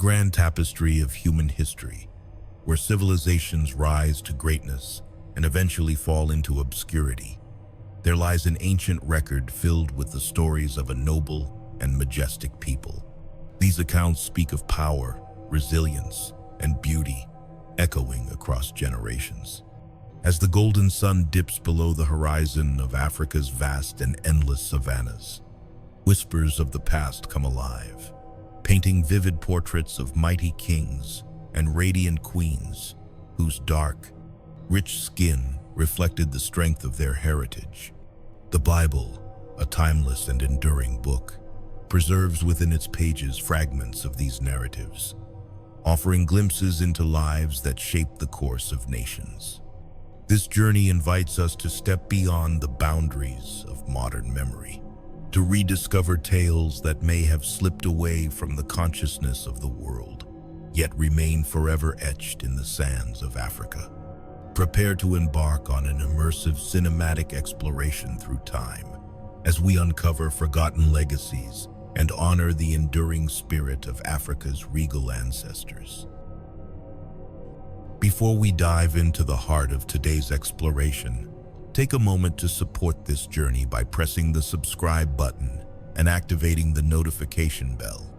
grand tapestry of human history, where civilizations rise to greatness and eventually fall into obscurity, there lies an ancient record filled with the stories of a noble and majestic people. These accounts speak of power, resilience, and beauty, echoing across generations. As the golden sun dips below the horizon of Africa's vast and endless savannas, whispers of the past come alive, painting vivid portraits of mighty kings and radiant queens whose dark, rich skin reflected the strength of their heritage. The Bible, a timeless and enduring book, preserves within its pages fragments of these narratives, offering glimpses into lives that shaped the course of nations. This journey invites us to step beyond the boundaries of modern memory, to rediscover tales that may have slipped away from the consciousness of the world, yet remain forever etched in the sands of Africa. Prepare to embark on an immersive cinematic exploration through time, as we uncover forgotten legacies and honor the enduring spirit of Africa's regal ancestors. Before we dive into the heart of today's exploration, take a moment to support this journey by pressing the subscribe button and activating the notification bell,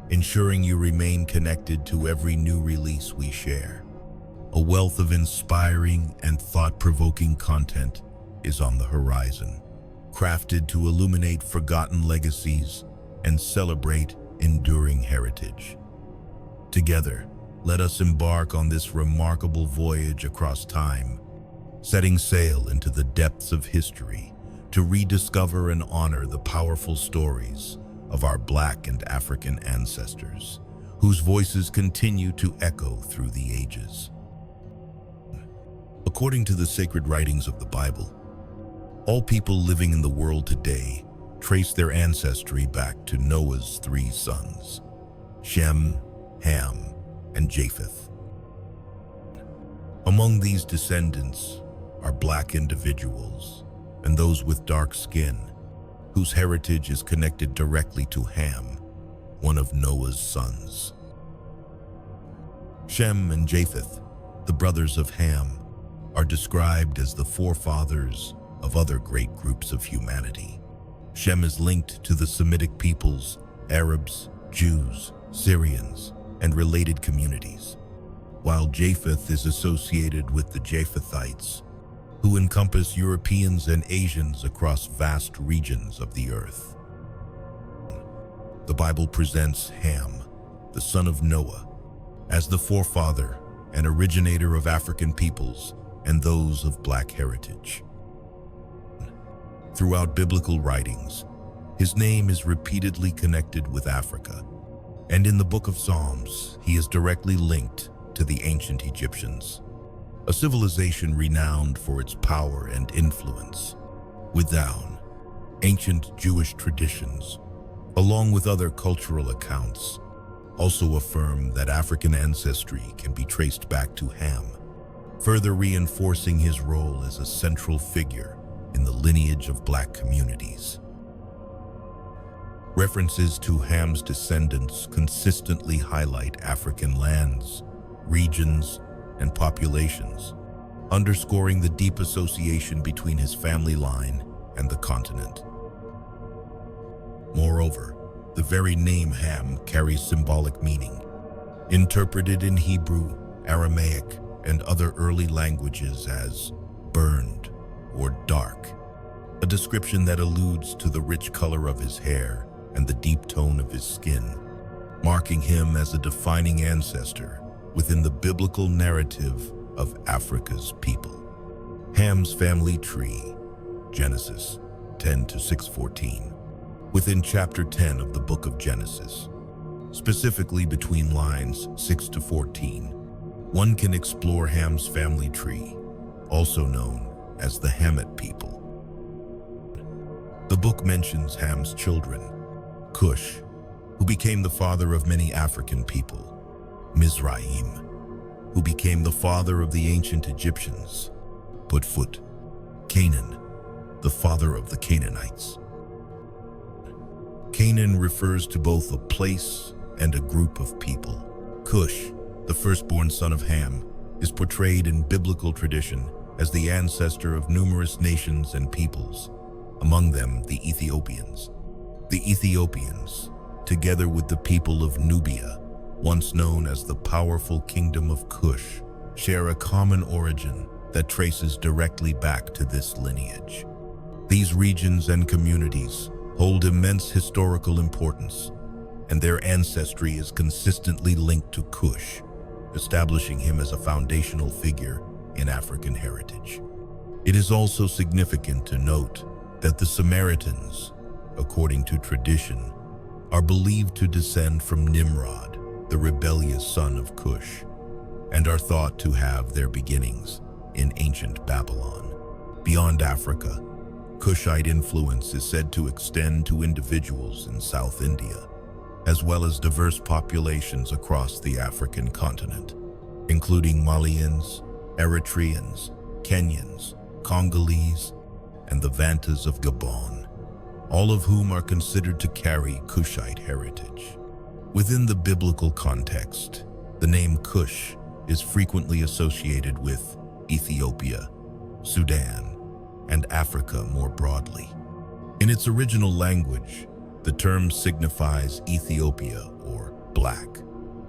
ensuring you remain connected to every new release we share. A wealth of inspiring and thought-provoking content is on the horizon, crafted to illuminate forgotten legacies and celebrate enduring heritage. Together, let us embark on this remarkable voyage across time, setting sail into the depths of history to rediscover and honor the powerful stories of our Black and African ancestors, whose voices continue to echo through the ages. According to the sacred writings of the Bible, all people living in the world today trace their ancestry back to Noah's 3 sons, Shem, Ham, and Japheth. Among these descendants are Black individuals and those with dark skin, whose heritage is connected directly to Ham, one of Noah's sons. Shem and Japheth, the brothers of Ham, are described as the forefathers of other great groups of humanity. Shem is linked to the Semitic peoples, Arabs, Jews, Syrians, and related communities, while Japheth is associated with the Japhethites, who encompass Europeans and Asians across vast regions of the earth. The Bible presents Ham, the son of Noah, as the forefather and originator of African peoples and those of Black heritage. Throughout biblical writings, his name is repeatedly connected with Africa, and in the Book of Psalms, he is directly linked to the ancient Egyptians, a civilization renowned for its power and influence. Without ancient Jewish traditions, along with other cultural accounts, also affirm that African ancestry can be traced back to Ham, further reinforcing his role as a central figure in the lineage of Black communities. References to Ham's descendants consistently highlight African lands, regions, and populations, underscoring the deep association between his family line and the continent. Moreover, the very name Ham carries symbolic meaning, interpreted in Hebrew, Aramaic, and other early languages as burned or dark, a description that alludes to the rich color of his hair and the deep tone of his skin, marking him as a defining ancestor within the biblical narrative of Africa's people. Ham's family tree, Genesis 10 to 6:14, within chapter 10 of the book of Genesis, specifically between lines 6 to 14, one can explore Ham's family tree, also known as the Hamite people. The book mentions Ham's children, Cush, who became the father of many African people, Mizraim, who became the father of the ancient Egyptians, Put, Canaan, the father of the Canaanites. Canaan refers to both a place and a group of people, Cush, the firstborn son of Ham, is portrayed in biblical tradition as the ancestor of numerous nations and peoples, among them the Ethiopians. The Ethiopians, together with the people of Nubia, once known as the powerful kingdom of Cush, share a common origin that traces directly back to this lineage. These regions and communities hold immense historical importance, and their ancestry is consistently linked to Cush, establishing him as a foundational figure in African heritage. It is also significant to note that the Samaritans, according to tradition, are believed to descend from Nimrod, the rebellious son of Cush, and are thought to have their beginnings in ancient Babylon. Beyond Africa, Cushite influence is said to extend to individuals in South India, as well as diverse populations across the African continent, including Malians, Eritreans, Kenyans, Congolese, and the Vantas of Gabon, all of whom are considered to carry Cushite heritage. Within the biblical context, the name Cush is frequently associated with Ethiopia, Sudan, and Africa more broadly. In its original language, the term signifies Ethiopia or black,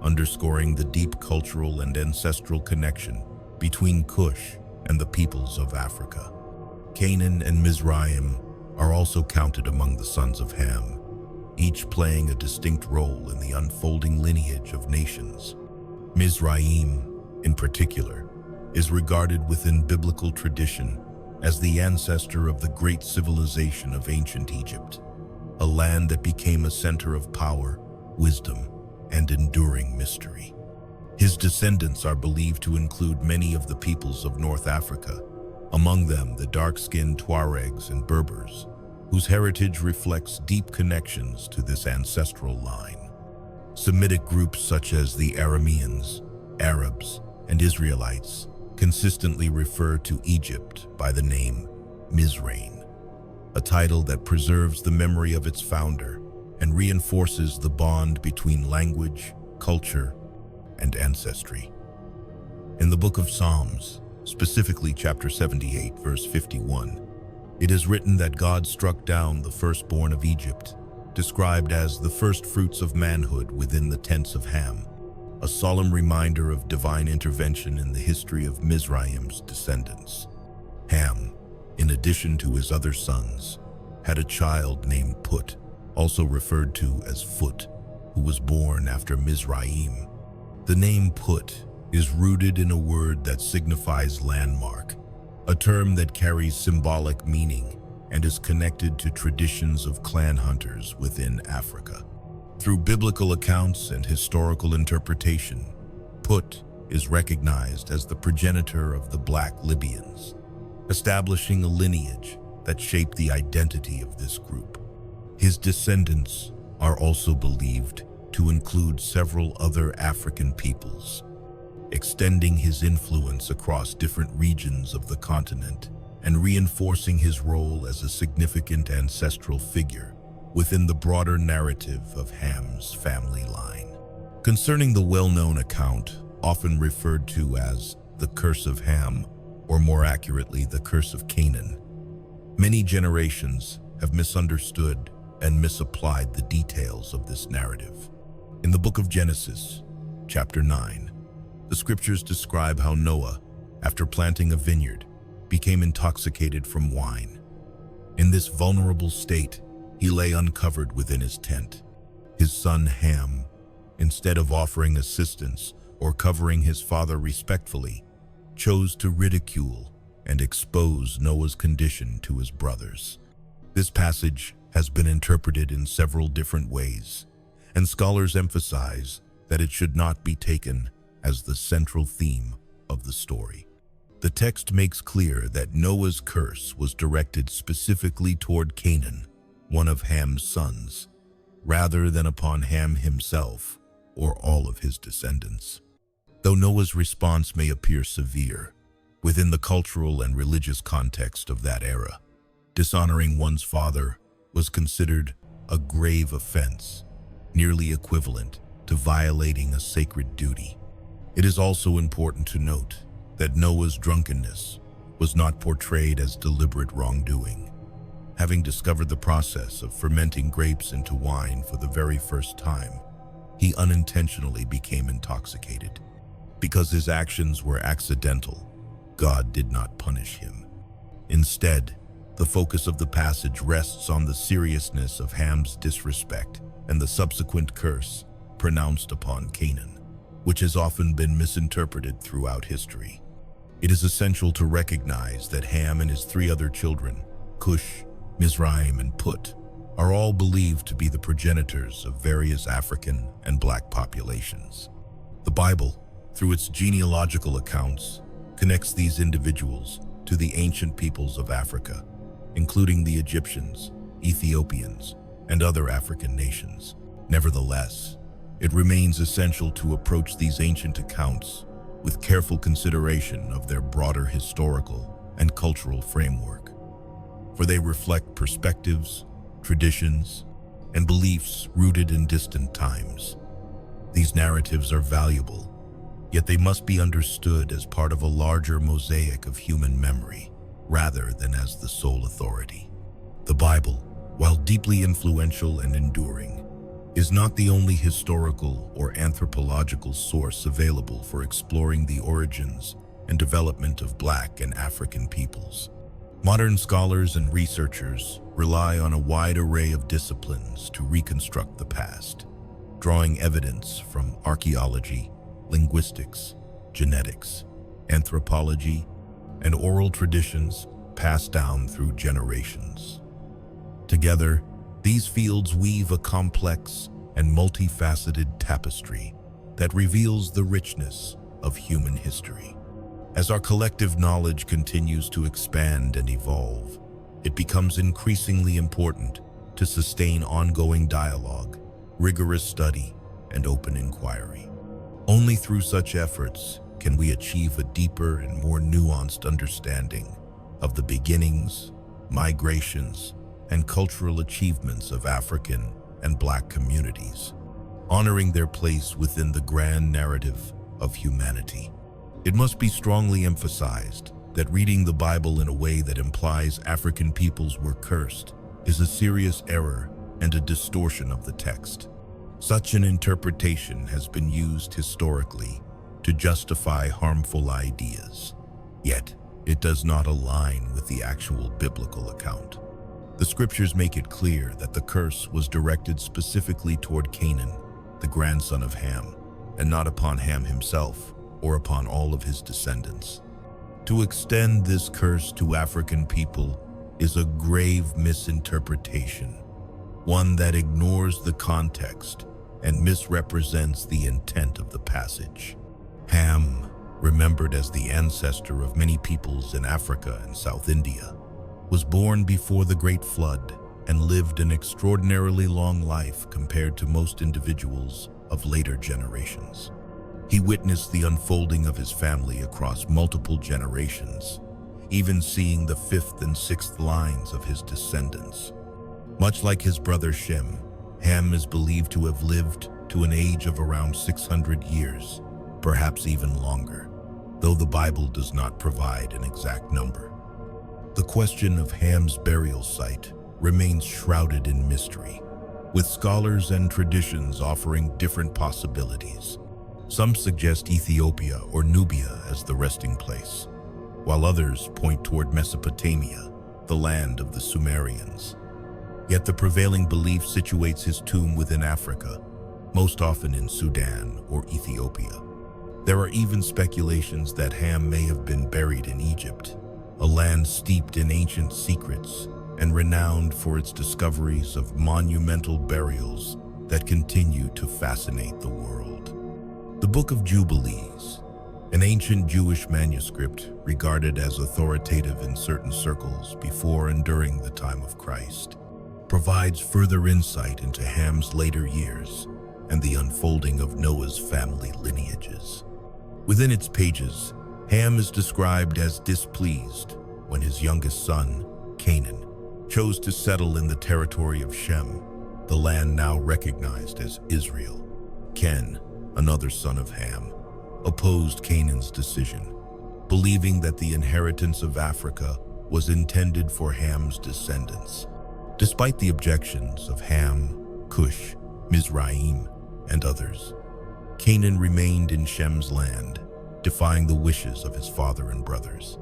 underscoring the deep cultural and ancestral connection between Cush and the peoples of Africa. Canaan and Mizraim are also counted among the sons of Ham, each playing a distinct role in the unfolding lineage of nations. Mizraim, in particular, is regarded within biblical tradition as the ancestor of the great civilization of ancient Egypt, a land that became a center of power, wisdom, and enduring mystery. His descendants are believed to include many of the peoples of North Africa, among them the dark-skinned Tuaregs and Berbers, whose heritage reflects deep connections to this ancestral line. Semitic groups such as the Arameans, Arabs, and Israelites consistently refer to Egypt by the name Mizrain, a title that preserves the memory of its founder and reinforces the bond between language, culture, and ancestry. In the book of Psalms, specifically chapter 78, verse 51, it is written that God struck down the firstborn of Egypt, described as the first fruits of manhood within the tents of Ham, a solemn reminder of divine intervention in the history of Mizraim's descendants. Ham, in addition to his other sons, had a child named Put, also referred to as Phut, who was born after Mizraim. The name Put is rooted in a word that signifies landmark, a term that carries symbolic meaning and is connected to traditions of clan hunters within Africa. Through biblical accounts and historical interpretation, Put is recognized as the progenitor of the Black Libyans, establishing a lineage that shaped the identity of this group. His descendants are also believed to include several other African peoples, extending his influence across different regions of the continent and reinforcing his role as a significant ancestral figure within the broader narrative of Ham's family line. Concerning the well-known account, often referred to as the Curse of Ham, or more accurately, the Curse of Canaan, many generations have misunderstood and misapplied the details of this narrative. In the book of Genesis, chapter 9, the scriptures describe how Noah, after planting a vineyard, became intoxicated from wine. In this vulnerable state, he lay uncovered within his tent. His son Ham, instead of offering assistance or covering his father respectfully, chose to ridicule and expose Noah's condition to his brothers. This passage has been interpreted in several different ways, and scholars emphasize that it should not be taken as the central theme of the story. The text makes clear that Noah's curse was directed specifically toward Canaan, one of Ham's sons, rather than upon Ham himself or all of his descendants. Though Noah's response may appear severe, within the cultural and religious context of that era, dishonoring one's father was considered a grave offense, nearly equivalent to violating a sacred duty. It is also important to note that Noah's drunkenness was not portrayed as deliberate wrongdoing. Having discovered the process of fermenting grapes into wine for the very first time, he unintentionally became intoxicated. Because his actions were accidental, God did not punish him. Instead, the focus of the passage rests on the seriousness of Ham's disrespect and the subsequent curse pronounced upon Canaan, which has often been misinterpreted throughout history. It is essential to recognize that Ham and his three other children, Cush, Mizraim, and Put, are all believed to be the progenitors of various African and Black populations. The Bible, through its genealogical accounts, connects these individuals to the ancient peoples of Africa, including the Egyptians, Ethiopians, and other African nations. Nevertheless, it remains essential to approach these ancient accounts with careful consideration of their broader historical and cultural framework, for they reflect perspectives, traditions, and beliefs rooted in distant times. These narratives are valuable, yet they must be understood as part of a larger mosaic of human memory, rather than as the sole authority. The Bible, while deeply influential and enduring, is not the only historical or anthropological source available for exploring the origins and development of Black and African peoples. Modern scholars and researchers rely on a wide array of disciplines to reconstruct the past, drawing evidence from archaeology, linguistics, genetics, anthropology, and oral traditions passed down through generations. Together, these fields weave a complex and multifaceted tapestry that reveals the richness of human history. As our collective knowledge continues to expand and evolve, it becomes increasingly important to sustain ongoing dialogue, rigorous study, and open inquiry. Only through such efforts can we achieve a deeper and more nuanced understanding of the beginnings, migrations, and cultural achievements of African and Black communities, honoring their place within the grand narrative of humanity. It must be strongly emphasized that reading the Bible in a way that implies African peoples were cursed is a serious error and a distortion of the text. Such an interpretation has been used historically to justify harmful ideas, yet it does not align with the actual biblical account. The scriptures make it clear that the curse was directed specifically toward Canaan, the grandson of Ham, and not upon Ham himself or upon all of his descendants. To extend this curse to African people is a grave misinterpretation, one that ignores the context and misrepresents the intent of the passage. Ham, remembered as the ancestor of many peoples in Africa and South India, was born before the Great Flood and lived an extraordinarily long life compared to most individuals of later generations. He witnessed the unfolding of his family across multiple generations, even seeing the fifth and sixth lines of his descendants. Much like his brother Shem, Ham is believed to have lived to an age of around 600 years, perhaps even longer, though the Bible does not provide an exact number. The question of Ham's burial site remains shrouded in mystery, with scholars and traditions offering different possibilities. Some suggest Ethiopia or Nubia as the resting place, while others point toward Mesopotamia, the land of the Sumerians. Yet the prevailing belief situates his tomb within Africa, most often in Sudan or Ethiopia. There are even speculations that Ham may have been buried in Egypt, a land steeped in ancient secrets and renowned for its discoveries of monumental burials that continue to fascinate the world. The Book of Jubilees, an ancient Jewish manuscript regarded as authoritative in certain circles before and during the time of Christ, provides further insight into Ham's later years and the unfolding of Noah's family lineages. Within its pages, Ham is described as displeased when his youngest son, Canaan, chose to settle in the territory of Shem, the land now recognized as Israel. Ken, another son of Ham, opposed Canaan's decision, believing that the inheritance of Africa was intended for Ham's descendants. Despite the objections of Ham, Cush, Mizraim, and others, Canaan remained in Shem's land, defying the wishes of his father and brothers.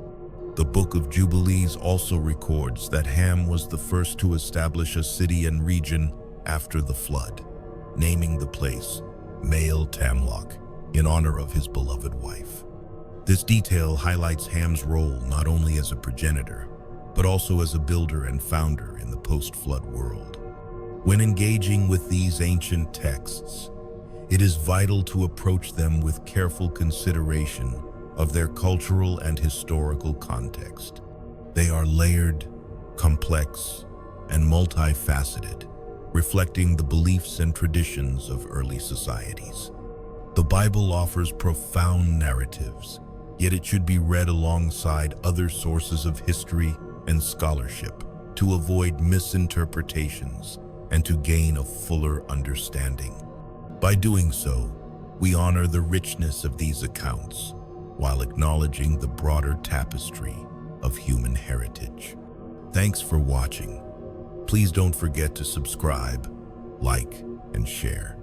The Book of Jubilees also records that Ham was the first to establish a city and region after the flood, naming the place Mael Tamloch in honor of his beloved wife. This detail highlights Ham's role not only as a progenitor, but also as a builder and founder in the post-flood world. When engaging with these ancient texts, it is vital to approach them with careful consideration of their cultural and historical context. They are layered, complex, and multifaceted, reflecting the beliefs and traditions of early societies. The Bible offers profound narratives, yet it should be read alongside other sources of history and scholarship to avoid misinterpretations and to gain a fuller understanding. By doing so, we honor the richness of these accounts while acknowledging the broader tapestry of human heritage. Thanks for watching. Please don't forget to subscribe, like, and share.